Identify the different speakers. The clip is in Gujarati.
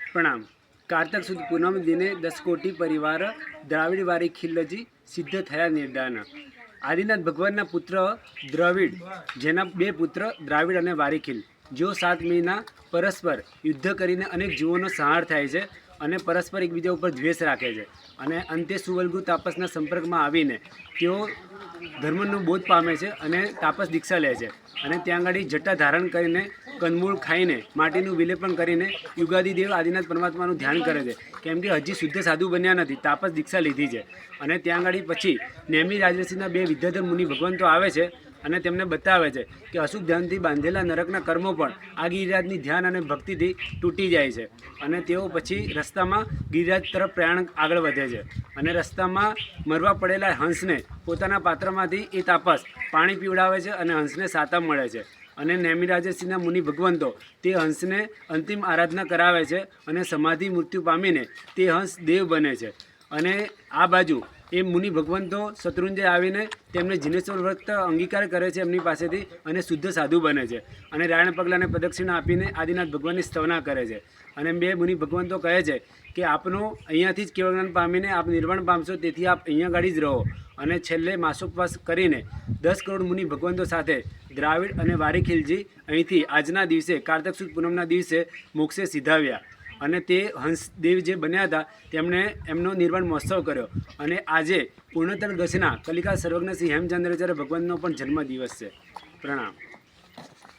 Speaker 1: प्रणाम। कार्तक सुद पूनम दिने 10 कोटी परिवार द्राविड वारी खिल्लजी सिद्ध थया निर्दान। आदिनाथ भगवान पुत्र द्रविड जेना बे पुत्र द्राविड और वारीखिल जो 7 महीना परस्पर युद्ध करीने अनेक जीवोनो संहार थाय छे અને પરસ્પર એકબીજા ઉપર દ્વેષ રાખે છે અને અંતે સુવલ્ગુ તાપસના સંપર્કમાં આવીને તેઓ ધર્મનો બોધ પામે છે અને તાપસ દીક્ષા લે છે અને ત્યાં આગળ જટા ધારણ કરીને કંદમૂળ ખાઈને માટીનું વિલેપન કરીને યુગાદી દેવ આદિનાથ પરમાત્માનું ધ્યાન કરે છે, કેમ કે હજી શુદ્ધ સાધુ બન્યા નથી, તાપસ દીક્ષા લીધી છે। અને ત્યાં આગળ પછી નેમી રાજર્ષિના 2 વિદ્યાધર મુનિ ભગવંતો આવે છે અને તેમને બતાવે છે કે અશુભ ધ્યાનથી બાંધેલા નરકના કર્મો પણ આ ગિરિરાજની ધ્યાન અને ભક્તિથી તૂટી જાય છે અને તેઓ પછી રસ્તામાં ગિરિરાજ તરફ પ્રયાણ આગળ વધે છે અને રસ્તામાં મરવા પડેલા હંસને પોતાના પાત્રમાંથી એ તાપસ પાણી પીવડાવે છે અને હંસને સાતમ મળે છે અને નેમિ રાજર્ષિના મુનિ ભગવંતો તે હંસને અંતિમ આરાધના કરાવે છે અને સમાધિ મૃત્યુ પામીને તે હંસ દેવ બને છે। અને આ બાજુ એ મુનિ ભગવંતો શત્રુંજય આવીને તેમને જીનેશ્વર વ્રત અંગીકાર કરે છે એમની પાસેથી અને શુદ્ધ સાધુ બને છે અને રાયણ પગલાને પ્રદક્ષિણા આપીને આદિનાથ ભગવાનની સ્તવના કરે છે અને 2 મુનિ ભગવંતો કહે છે કે આપનો અહીંયાથી જ કેવળ જ્ઞાન પામીને આપ નિર્વાણ પામશો, તેથી આપ અહીંયા ગાડી જ રહો। અને છેલ્લે માસોપવાસ કરીને 10 કરોડ મુનિ ભગવંતો સાથે દ્રાવિડ અને વારીખિલજી અહીંથી આજના દિવસે કાર્તક સુદ પૂનમના દિવસે મોક્ષે સીધાવ્યા અને તે હંસદેવ જે બન્યા હતા તેમણે એમનો નિર્વાણ મહોત્સવ કર્યો અને આજે પૂર્ણતર ગસના કલિકા સર્વજ્ઞ શ્રી હેમચંદ્રાચાર્ય ભગવાનનો પણ જન્મદિવસ છે। પ્રણામ।